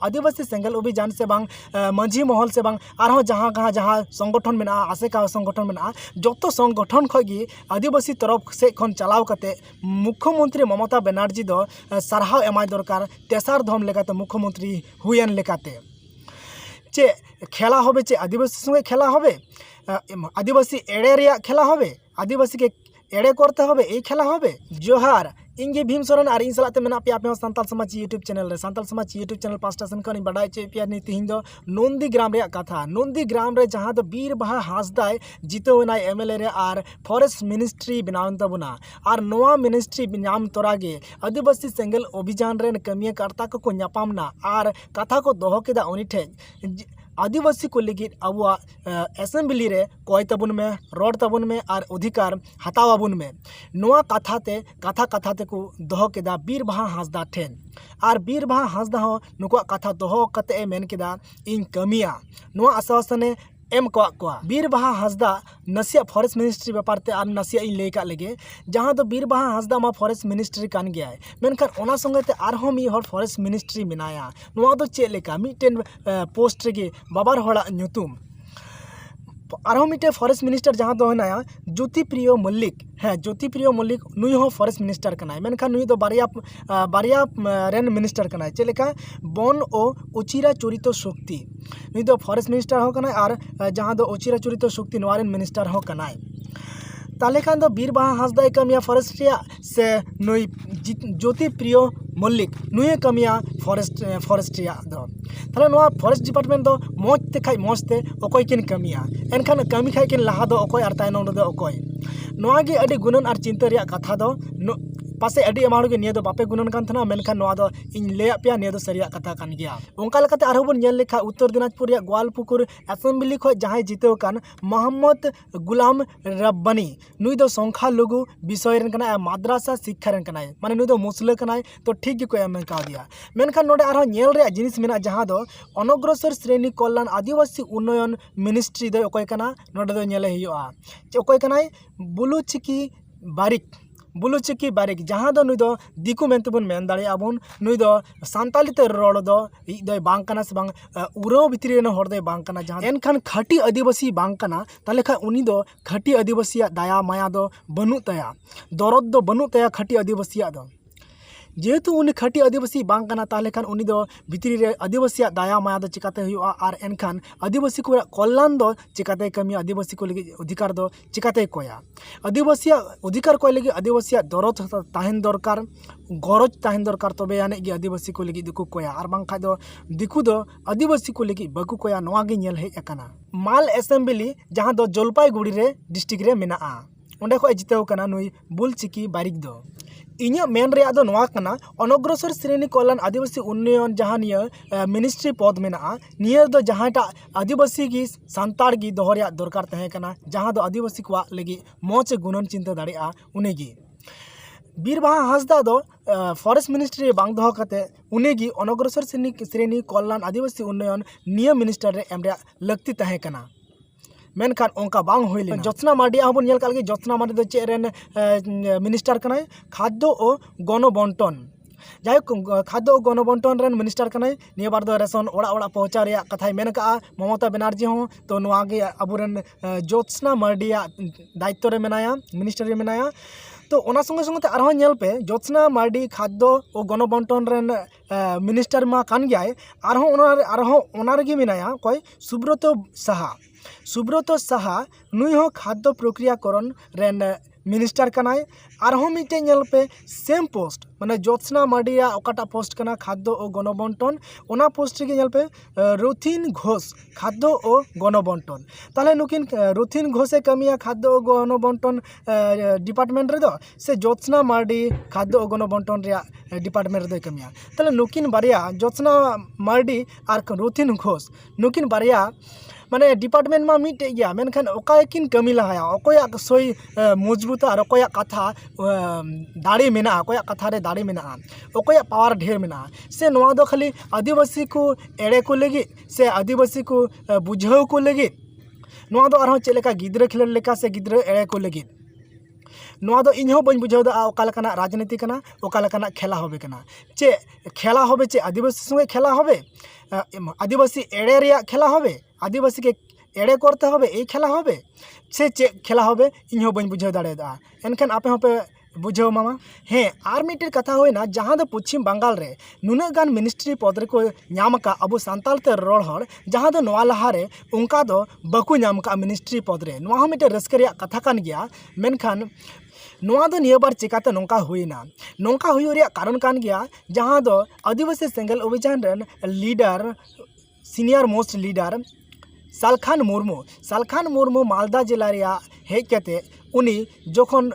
आदिवासी सेंगल अभियान से बांग मंझी महल से बांग आरहों जहाँ संगठन में आसेका संगठन में जो संगठन खी आदिवासी तरफ से खन चलाव कते मुख्यमंत्री ममता बनर्जी दो सारहाव एमाय दरकार तेसार धम लेकाते मुख्यमंत्री हुएन लेकाते चे खेला होबे चे आदिवासी संगे खेला होबे आदिवासी एड़े रेया खेला होबे आदिवासी के एड़े करते होबे ए खेला होबे। जोहार इंगे भीम सोरेन और इन सलाते मेना पे आपे सानताल समाज यूट्यूब चैनल रे सानताल समाज यूट्यूब चैनल पास्टा सन खन बड़ाई चे पे नि तिहिं दो नंदीग्राम रे कथा नंदीग्राम रे जहां दो बीर बाहा हांसदाय जितोनाय एमएलए रे और फॉरेस्ट मिनिस्ट्री बनावन तबुना और नोआ मिनिस्ट्री नाम तोरागे आदिवासी सेंगल अभियान रेन कमिया कर्ता को न्यापामना और कथा को दोहो केदा उनी ठे आदिवासी को लगित अबुआ असेंबली रे कोय तबुन में रोड तबुन में और अधिकार हतावाबुन में नोआ कथा ते को दोहो केदा बीर बाहा हांसदा ठेन और बीर बाहा हांसदा हो नुकुआ कथा दोहो कते मेन केदा इन कमिया नोआ आश्वासने एम को बीर बाहा हांसदा नसिया फॉरेस्ट मिनिस्ट्री बेपारते और नसिया इन लेका लगे जहाँ तो बीर बाहा हांसदा मा फॉरेस्ट मिनिस्ट्री कान गया मेनखान ओना संगते आरहों मी हर फॉरेस्ट मिनिस्ट्री मेनाया नोआ दो चेक लेका मिटेन पोस्ट रे बाबार होड़ा न्युतुम आरहों मिटे फॉरेस्ट मिनिस्टर जहाँ दो हेनाया ज्योतिप्रिय मल्लिक हाँ ज्योतिप्रिय मल्लिक नुई हो फॉरेस्ट मिनिस्टर कनाय मेनखान नुई दो बारिया रेन मिनिस्टर कनाय चेलेका वन और उचिरा चरित शक्ति नुई दो फॉरेस्ट मिनिस्टर हो कनाय और जहाँ दो उचिरा चरित शक्ति नोआ रेन मिनिस्टर हो कनाय ताले खान दो बीर बाहा हांसदा कमिया फॉरेस्ट से नुई ज्योतिप्रिय मल्लिक नुई कमिया फॉरेस्ट दो ताले नोआ फॉरेस्ट डिपार्टमेंट दो मौजते खाई मौजते अकोय किन कमिया एनखान कमी खाई किन लहा दो अकोय और तायनम दो अकोय नोआ गे अडी गुणन और चिंता रिया कथा दो पासे अडी एमाड़ के निया दो बापे गुणन कान थना मेनखान नोआ दो इन ले पे निया दो सरिया कथा कान गया ओंका लेकाते आरो बन नेल लेखा उत्तर दिनाजपुर रिया ग्वालपुकुर असेंबली खो जहां जितेव कान मोहम्मद गुलाम रब्बानी नुई दो संख्या लघु विषय रेन कना माद्रासा शिक्षा रेन कना माने नुई दो मुसले कना तो ठीक गे को एम का दिया मेनखान नोडे आरो नेल रे जिनिस मेना जहां दो अनग्रसर श्रेणी कल्याण आदिवासी उन्नयन मिनिस्ट्री दो अकोय कना नोडे दो नेले हियोआ अकोय कना बुलुचिकी बारिक जहाँ दो नुई दो दिकु मेनतेबन मेन दाड़े आबन नुई दो सानताली ते रोड़ दो इदय बांग कना से बांग उराव भितरी रेन हर दो बांग कना जहाँ एनखान खाटी आदिवासी बांग कना ताले खा उनी दो खाटी आदिवासी दया माया दो बनु तया दरद दो बनु तया खाटी आदिवासी दो जेहेतु उनी खाटी आदिवासी बांग कना ताले खान उनी दो भितरी रे आदिवासी दया माया दो चिकाते हुआ और एनखान आदिवासी को कल्याण दो चिकाते कमी आदिवासी को लगे अधिकार दो चिकाते कोया आदिवासी अधिकार कोय लगे आदिवासी दरद ताहेन दरकार गरज ताहेन दरकार तबे याने गे आदिवासी को लगे दिकु कोया और बांग खादो दिकु दो आदिवासी को लगे बाकु कोया नोआ गे नेल हेज अकाना माल असेंबली जहाँ दो जलपाईगुड़ी रे डिस्ट्रिक्ट रे मेना ओंडे खो जितेव कना नुई बुलचिकी बारिक दो इन्या मेन रे दो नोआ कना अनग्रसर श्रेणी कल्याण आदिवासी उन्नयन जहाँ निया मिनिस्ट्री पद मेना निया दो जहाँटा आदिवासी की सांताड़ की दोहरिया दरकार तहे कना जहाँ दो आदिवासी को लगी मौज गुणन चिंता दाड़ेआ उनेगी बीर बाहा हांसदा दो फॉरेस्ट मिनिस्ट्री बांग दोहो कते उनेगी अनग्रसर श्रेणी कल्याण आदिवासी उन्नयन निया मिनिस्टर रे एम रे लगती तहे कना मेनखान ओंका बांग होई लेना जोत्सना मार्डी आबन नेल कालगे जोत्सना मार्डी दो चे रेन मिनिस्टर कनाय खाद्य और गणबंटन जाय खाद्य और गणबंटन रेन मिनिस्टर कनाय निया बार दो रेशन ओड़ा ओड़ा पहुंचा रे कथाय मेन का ममता बनर्जी हो तो नोआ गे अबुरेन जोत्सना मार्डी दायित्व रे मेनाया मिनिस्टर रे मेनाया तो ओना संगे संगे आरहों नेल पे जोत्सना मार्डी खाद्य और गणबंटन रेन मिनिस्टर मा कान गयाय आरहों ओना रेगे मेनाया कोय सुब्रत साहा नुई हो खाद्य प्रक्रियाकरण रेन मिनिस्टर कनाय आरहों मिटे नेल पे सेम पोस्ट माने जोत्सना मार्डिया ओकाटा पोस्ट कना खाद्य और गणबंटन ओना पोस्ट रे नेल पे रुथिन घोष खाद्य और गणबंटन ताले नुकिन रुथिन घोषे कमिया खाद्य और गणबंटन डिपार्टमेंट रे दो से जोत्सना मार्डी खाद्य और गणबंटन रे डिपार्टमेंट रे कमिया ताले नुकिन बारिया जोत्सना मार्डी और रुथिन घोष नुकिन बारिया माने डिपार्टमेंट मा मिटे गया मेनखान ओकायकिन कमी लहाया ओकोया सोई मजबूत और ओकोया कथा दाड़ी मेना ओकोया कथा रे दाड़ी मेना ओकोया पावर ढेर मेना से नोआ दो खाली आदिवासी को एड़े को लगी से आदिवासी को बुझाव को लगी नोआ दो आरो चेलेका गिद्रा खिलर लेका से गिद्रा एड़े को लगी नोआ दो इन हो बन बुझाव दा ओका लेकाना राजनीति कना ओका लेकाना खेला होबे कना चे खेला होबे चे आदिवासी संगे खेला होबे आदिवासी एड़े रिया खेला होबे आदिवासी के एड़े करते होबे ए खेला होबे से चे खेला होबे इन हो बन बुझाव दाड़ेदा एनखान आपे होपे बुझाव मामा हाँ और मिट्टे कथा होना जहाँ दो पश्चिम बंगाल रे नुना गान मिनिस्ट्री पद रे को नाम का अब सानताल ते रड़ हर जहाँ दो नोआ लहा रे उनका दो बकु नाम का मिनिस्ट्री पद रे नोआ मिट्टे रस्के रिया कथा कान गया मेनखान नोआ दो निया बार चिकाते नोंका हुईना नोंका हुई रिया कारण कान गया जहाँ दो आदिवासी सेंगल अभियान run leader senior most leader Salkhan Murmu Malda जिला रिया हेज कते उनी Jokhan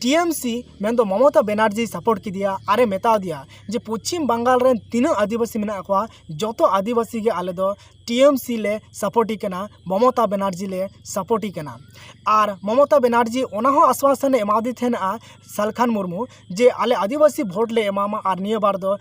TMC main Mamata Banerjee support की दिया आरे मेता दिया जे पश्चिम बंगाल रे तीन आदिवासी मेना को जो आदिवासी के आले दो टीएमसी ले सपोर्टी कना ममता बनर्जी ले सपोर्टी कना और ममता बनर्जी ओना हो आश्वासन एमादी थेना सालखान मुर्मू जे आले आदिवासी भोट ले एमामा और निया बार दो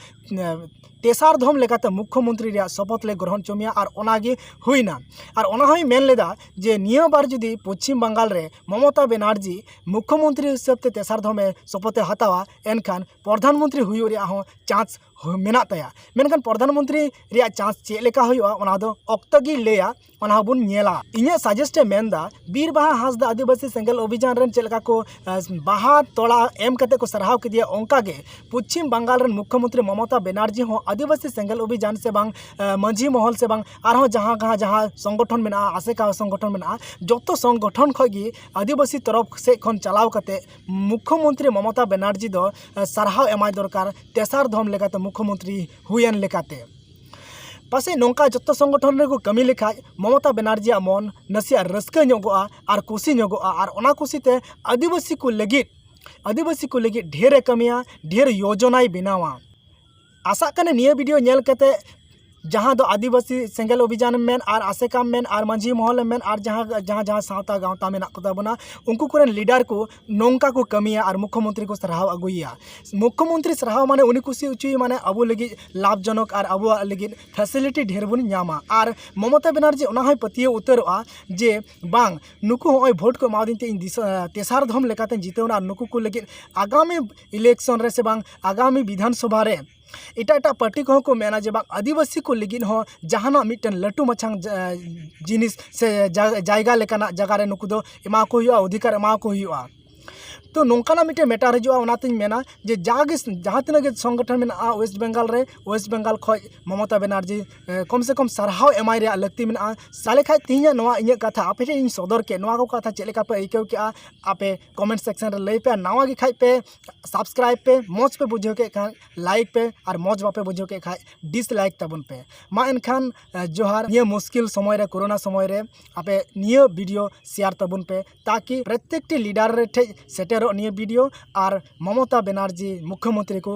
तेसार धम लेकाते मुख्यमंत्री रिया शपथ ले ग्रहण चमिया और ओनागे हुईना और ओना होई मेन लेदा जे निया बार जुदी पश्चिम बंगाल रे ममता बनर्जी मुख्यमंत्री हिसाब ते तेसार धमे शपथ हतावा एनखान प्रधानमंत्री हुई रिया हो चांस मेना तया मेनखान प्रधानमंत्री रिया चांस चे लेका हुआ ओना दो ऑक्तो गी लेया ओना बुन नेला इन्या सजेस्ट मेनदा बीरबाहा हांसदा आदिवासी सेंगल अभियान रन चेलका को बाहा तोड़ा एम कते को सरहाव के दिया ओंका गे पश्चिम बंगाल रन मुख्यमंत्री ममता बनर्जी हो आदिवासी सेंगल अभियान से बांग मंझी महल से बांग आरो जहाँ संगठन में आसेका संगठन में जो संगठन खगी आदिवासी तरफ से खन चलाव कते मुख्यमंत्री ममता बनर्जी दो सरहाव एमाय दरकार तेसार धम लेकाते मुख्यमंत्री हुयन लेकाते पासे नौका जो संगठन रे को कमी लेखा ममता बनर्जी मन नसिया रस्क और कुशी और ओना कुशीते आदिवासी को लगित ढेर कमिया ढेर योजनाय बनावा आशा कने निया वीडियो नेल कते जहाँ दो आदिवासी सेंगल अभियान में और आसेका में और मंझी महल में और जहाँ सावता गाँवता में बना उनको कुरेन लीडर को नौका को कमिया और मुख्यमंत्री को सराहाव अगुया मुख्यमंत्री सराहाव माने उन्हीं कुछ उचुई माने अबो लगी लाभजनक और अबो लगी फैसिलिटी ढेर बन नामा और ममता बनर्जी उना होय पतिये उतरोआ जे बांग नुकु होय भोट को एमादिन ते इन तेसार धम लेकाते जितेवना नुकु को लगी आगामी इलेक्शन रे से बांग आगामी विधानसभा रे एटा पार्टी को मेना जे बांग आदिवासी को लगिन हो जहाना मिटन लटू मछांग जिनिस से जायगा लेकाना जगह रे नुकु दो एमा को हुआ अधिकार एमा को हुआ तो नौकाना मिटे मेटार हजूआ ओनातिन मेना जे जागे जहाँ तीन संगठन में वेस्ट बेंगल खो ममता बनर्जी कम से कम सरहाव एमाय रे लगती में साले खाय तीन नवा इन कथा आपे इन सदर के नवा को कथा चेलेका पे आइकव के आपे कमेंट सेक्शन रे लई पे नवा के खाय पे सब्सक्राइब पे मौज पे बुझो के खाय लाइक पे और मौज बापे बुझो के खाय डिसलाइक तबन पे मा एनखान जोहार निया मुश्किल समय रे कोरोना समय रे आपे निया वीडियो शेयर तबन पे ताकि प्रत्येक टी लीडर रे ठे सेटर निया वीडियो और ममता बनर्जी मुख्यमंत्री को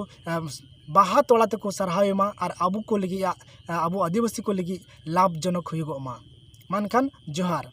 बाहा तोड़ा तक सरहावेमा और आबू को लगी आबू आदिवासी को लगी लाभजनक हुईगोमा मानखान जोहार।